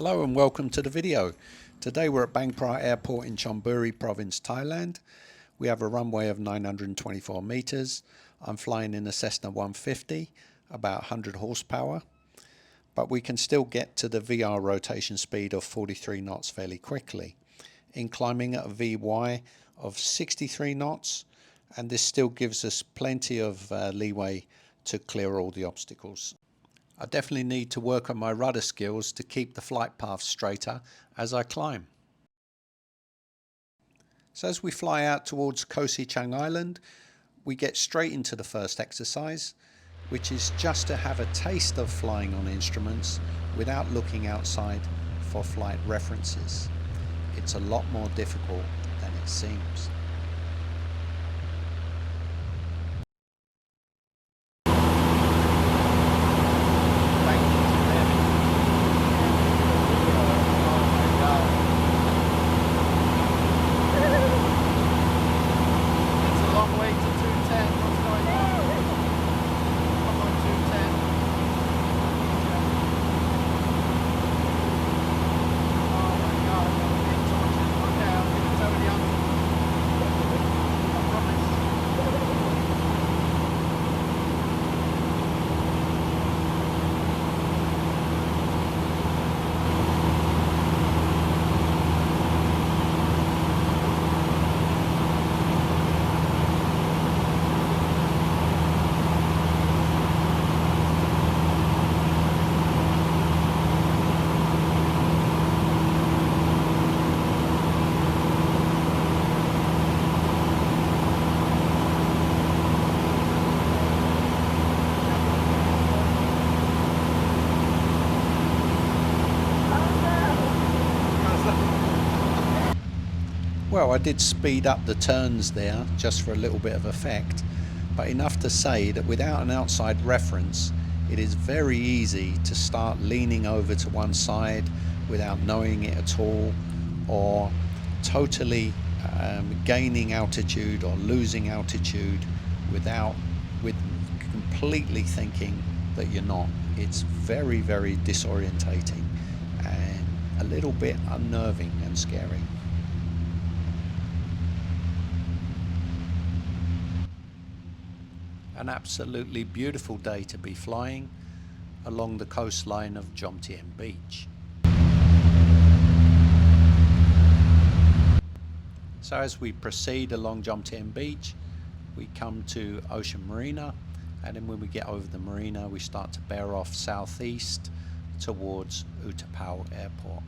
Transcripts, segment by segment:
Hello and welcome to the video. Today we're at Bang Phra Airport in Chonburi Province, Thailand. We have a runway of 924 meters. I'm flying in a Cessna 150, about 100 horsepower, but we can still get to the VR rotation speed of 43 knots fairly quickly. In climbing at a VY of 63 knots, and this still gives us plenty of leeway to clear all the obstacles. I definitely need to work on my rudder skills to keep the flight path straighter as I climb. So as we fly out towards Koh Si Chang Island, we get straight into the first exercise, which is just to have a taste of flying on instruments without looking outside for flight references. It's a lot more difficult than it seems. Well, I did speed up the turns there just for a little bit of effect, but enough to say that without an outside reference, it is very easy to start leaning over to one side without knowing it at all, or totally gaining altitude or losing altitude with completely thinking that you're not. It's very, very disorientating and a little bit unnerving and scary. An absolutely beautiful day to be flying along the coastline of Jomtein Beach. So as we proceed along Jomtein Beach, we come to Ocean Marina, and then when we get over the marina, we start to bear off southeast towards Utapao Airport.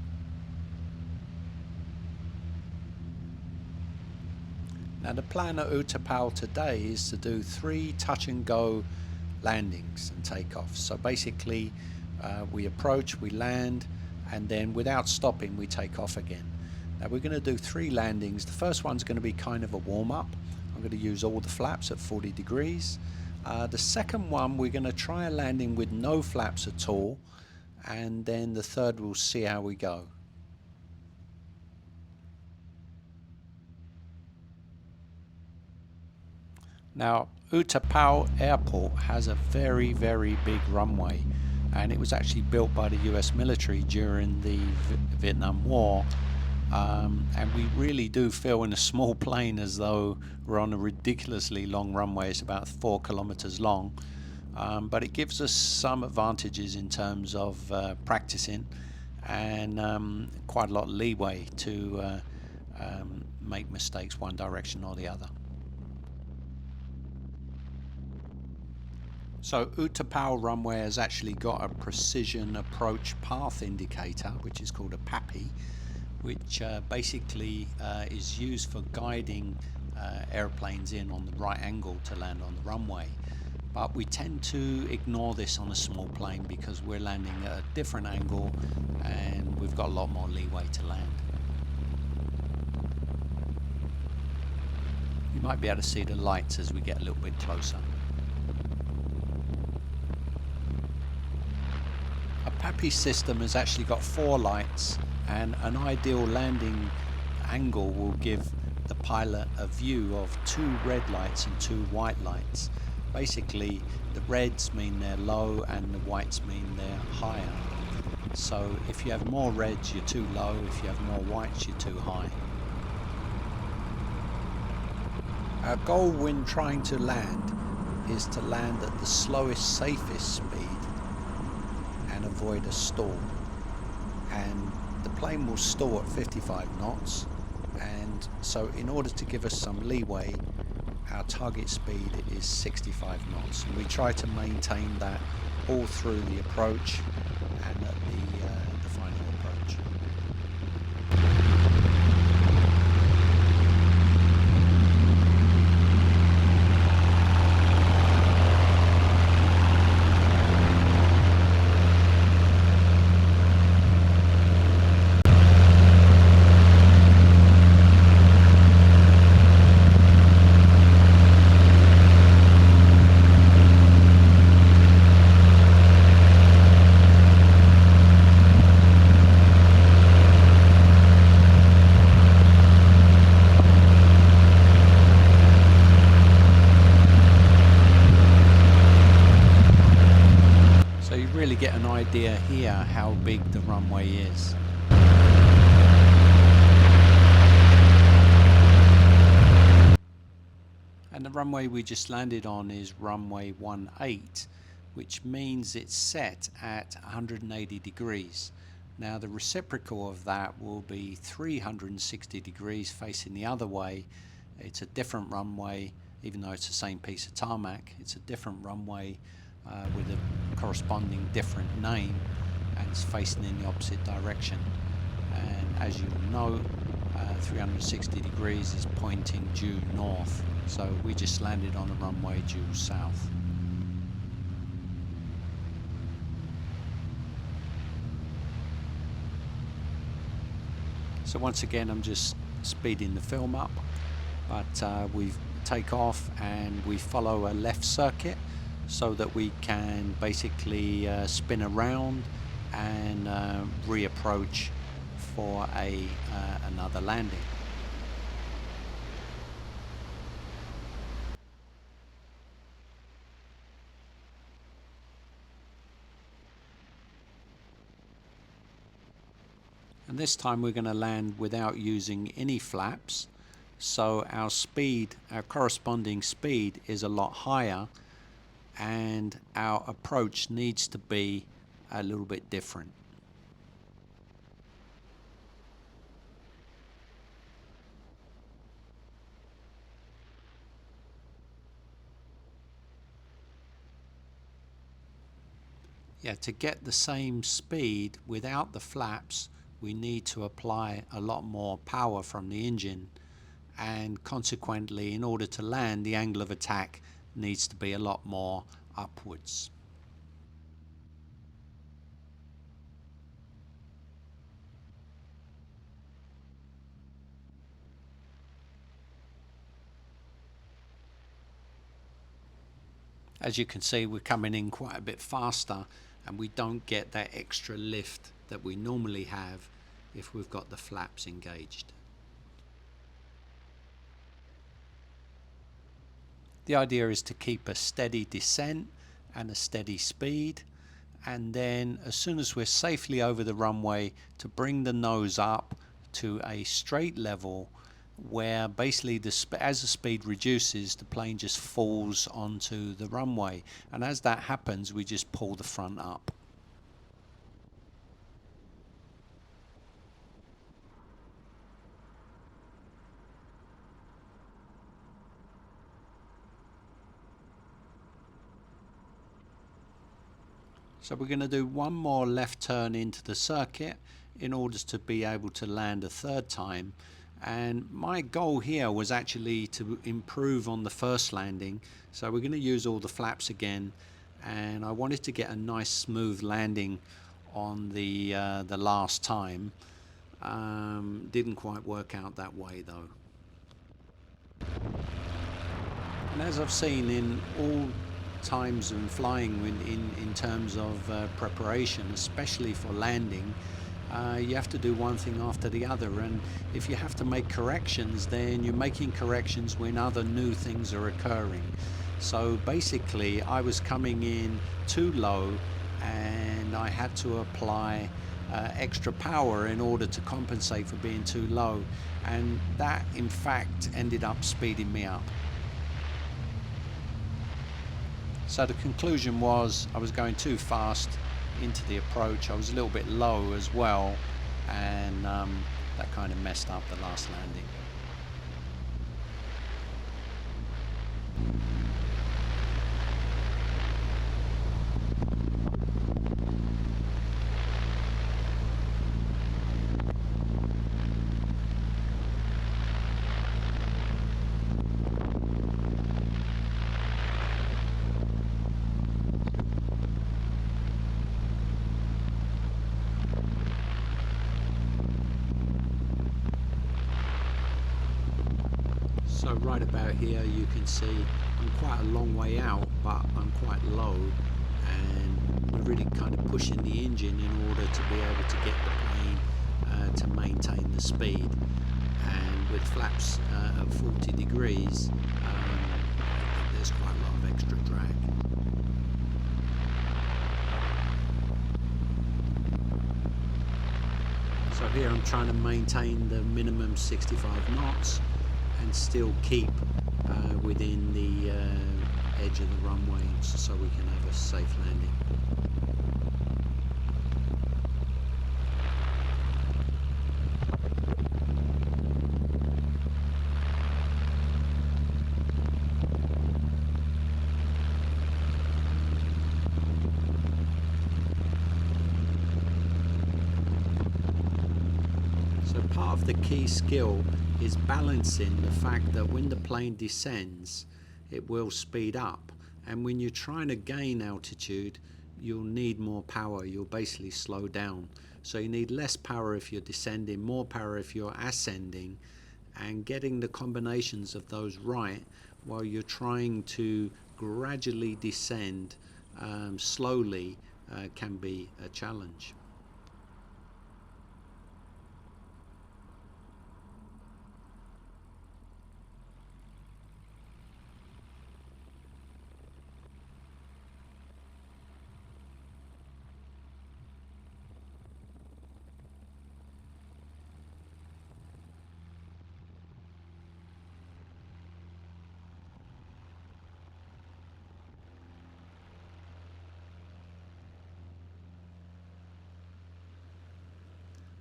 Now the plan at Utapao today is to do 3 touch and go landings and takeoffs. So basically we approach, we land, and then without stopping we take off again. Now we're going to do 3 landings. The first one's going to be kind of a warm-up. I'm going to use all the flaps at 40 degrees. The second one we're going to try a landing with no flaps at all, and then the third we'll see how we go. Now, Utapao Airport has a very, very big runway, and it was actually built by the US military during the Vietnam War, and we really do feel in a small plane as though we're on a ridiculously long runway. It's about 4 kilometers long, but it gives us some advantages in terms of practicing and quite a lot of leeway to make mistakes one direction or the other. So Utapao runway has actually got a precision approach path indicator, which is called a PAPI, which basically is used for guiding airplanes in on the right angle to land on the runway. But we tend to ignore this on a small plane because we're landing at a different angle and we've got a lot more leeway to land. You might be able to see the lights as we get a little bit closer. A PAPI system has actually got 4 lights, and an ideal landing angle will give the pilot a view of 2 red lights and 2 white lights. Basically the reds mean they're low and the whites mean they're higher. So if you have more reds, you're too low. If you have more whites, you're too high. Our goal when trying to land is to land at the slowest, safest speed and avoid a stall. And the plane will stall at 55 knots, and so in order to give us some leeway, our target speed is 65 knots, and we try to maintain that all through the approach and at the final approach. Really get an idea here how big the runway is. And the runway we just landed on is runway 18, which means it's set at 180 degrees. Now the reciprocal of that will be 360 degrees facing the other way. It's a different runway, even though it's the same piece of tarmac. It's a different runway with a corresponding different name, and it's facing in the opposite direction. And as you know, 360 degrees is pointing due north, so we just landed on a runway due south. So once again, I'm just speeding the film up, but we take off and we follow a left circuit so that we can basically spin around and reapproach for another landing. And this time we're going to land without using any flaps, so our speed, our corresponding speed, is a lot higher, and our approach needs to be a little bit different. Yeah, to get the same speed without the flaps, we need to apply a lot more power from the engine, and consequently, in order to land, the angle of attack needs to be a lot more upwards. As you can see, we're coming in quite a bit faster, and we don't get that extra lift that we normally have if we've got the flaps engaged. The idea is to keep a steady descent and a steady speed, and then as soon as we're safely over the runway, to bring the nose up to a straight level where basically as the speed reduces, the plane just falls onto the runway, and as that happens we just pull the front up. So we're going to do one more left turn into the circuit in order to be able to land a third time. And my goal here was actually to improve on the first landing. So we're going to use all the flaps again, and I wanted to get a nice smooth landing on the last time. Didn't quite work out that way though. And as I've seen in all times and flying in terms of preparation, especially for landing, you have to do one thing after the other, and if you have to make corrections, then you're making corrections when other new things are occurring. So basically I was coming in too low and I had to apply extra power in order to compensate for being too low, and that in fact ended up speeding me up. So the conclusion was I was going too fast into the approach. I was a little bit low as well, and that kind of messed up the last landing. So right about here you can see I'm quite a long way out, but I'm quite low, and we're really kind of pushing the engine in order to be able to get the plane to maintain the speed. And with flaps at 40 degrees, there's quite a lot of extra drag. So here I'm trying to maintain the minimum 65 knots and still keep within the edge of the runway so we can have a safe landing. So part of the key skill is balancing the fact that when the plane descends, it will speed up, and when you're trying to gain altitude, you'll need more power. You'll basically slow down. So you need less power if you're descending, more power if you're ascending, and getting the combinations of those right while you're trying to gradually descend slowly can be a challenge.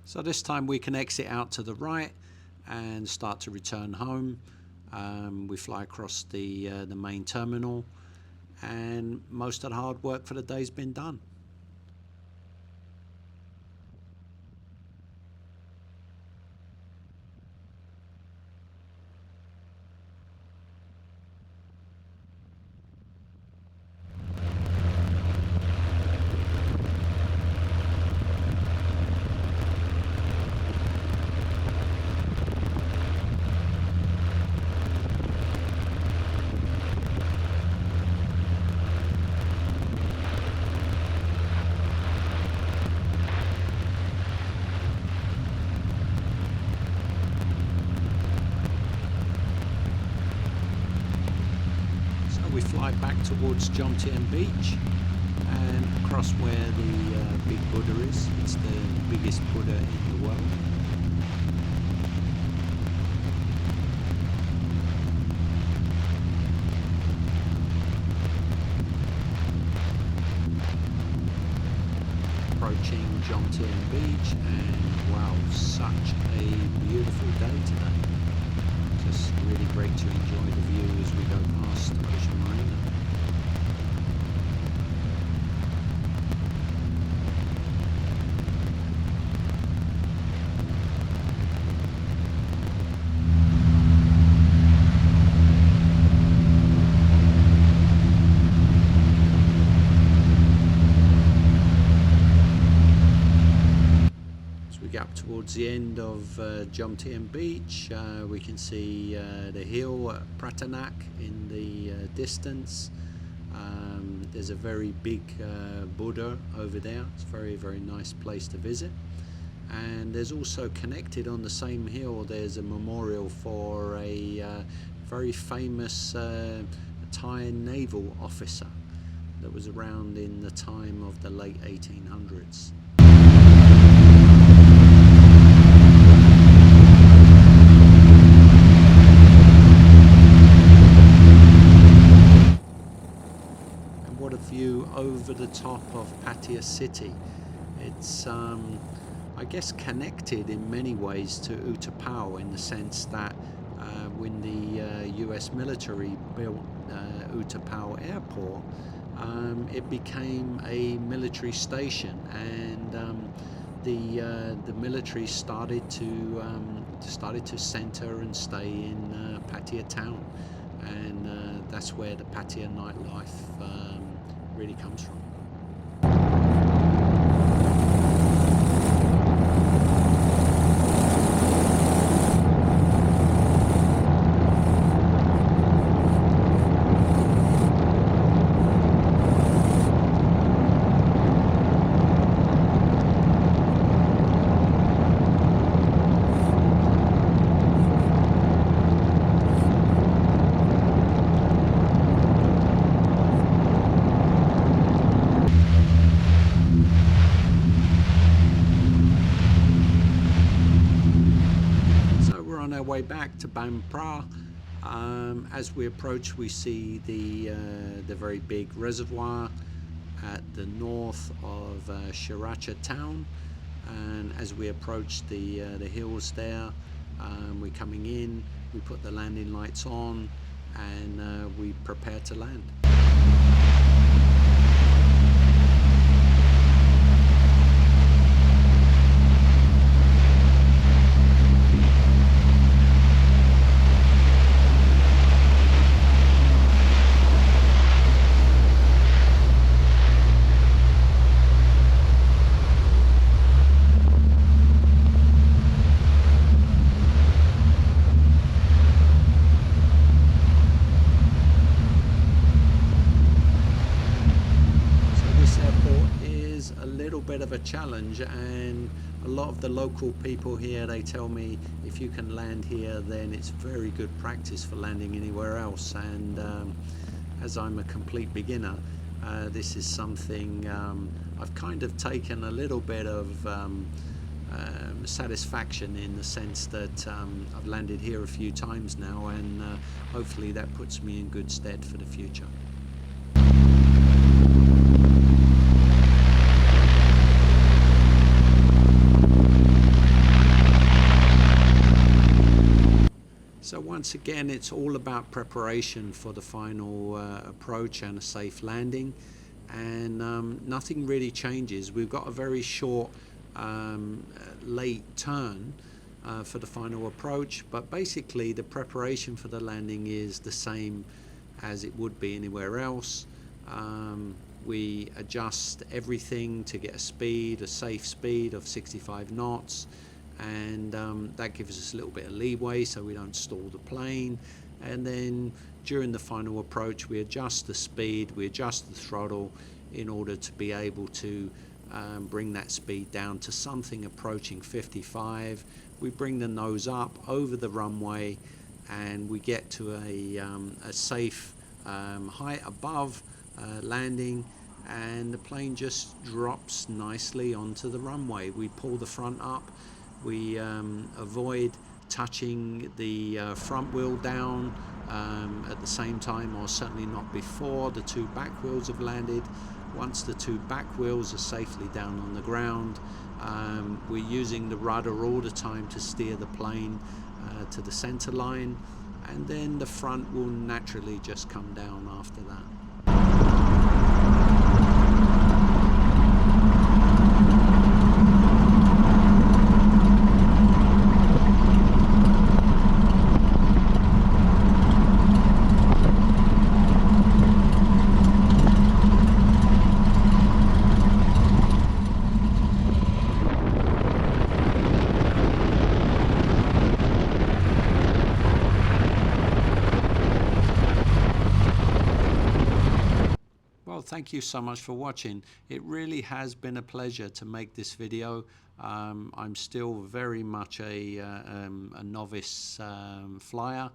So this time we can exit out to the right and start to return home. We fly across the main terminal, and most of the hard work for the day's been done. We fly back towards Jomtein Beach and across where the big Buddha is. It's the biggest Buddha in the world. Approaching Jomtein Beach, and wow, such a beautiful day today. Just really great to enjoy the view as we go past Ocean Marina. Get up towards the end of Jomtein Beach, we can see the hill at Prattanak in the distance. There's a very big Buddha over there. It's a very, very nice place to visit. And there's also connected on the same hill, there's a memorial for a very famous Thai naval officer. that was around in the time of the late 1800s. And what a view over the top of Pattaya City. It's I guess connected in many ways to Utapao, in the sense that when the US military built Utapao Airport, it became a military station, and the military started to center and stay in Pattaya town, and that's where the Pattaya nightlife really comes from. On our way back to Bang Phra. As we approach, we see the very big reservoir at the north of Sriracha town, and as we approach the hills there, we're coming in, we put the landing lights on, and we prepare to land. Bit of a challenge, and a lot of the local people here, they tell me if you can land here, then it's very good practice for landing anywhere else. And as I'm a complete beginner, this is something I've kind of taken a little bit of satisfaction, in the sense that I've landed here a few times now, and hopefully that puts me in good stead for the future. So once again, it's all about preparation for the final approach and a safe landing, and nothing really changes. We've got a very short late turn for the final approach, but basically the preparation for the landing is the same as it would be anywhere else. We adjust everything to get a safe speed of 65 knots. And that gives us a little bit of leeway so we don't stall the plane. And then during the final approach, we adjust the speed, we adjust the throttle in order to be able to bring that speed down to something approaching 55. We bring the nose up over the runway, and we get to a safe height above landing, and the plane just drops nicely onto the runway. We pull the front up. We avoid touching the front wheel down at the same time, or certainly not before the two back wheels have landed. Once the two back wheels are safely down on the ground, we're using the rudder all the time to steer the plane to the center line, and then the front will naturally just come down after that. Thank you so much for watching. It really has been a pleasure to make this video. I'm still very much a novice flyer,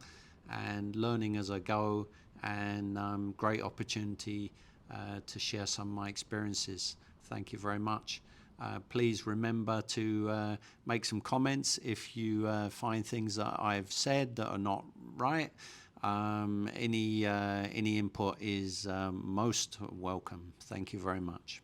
and learning as I go, and great opportunity to share some of my experiences. Thank you very much. Please remember to make some comments if you find things that I've said that are not right. Any input is most welcome. Thank you very much.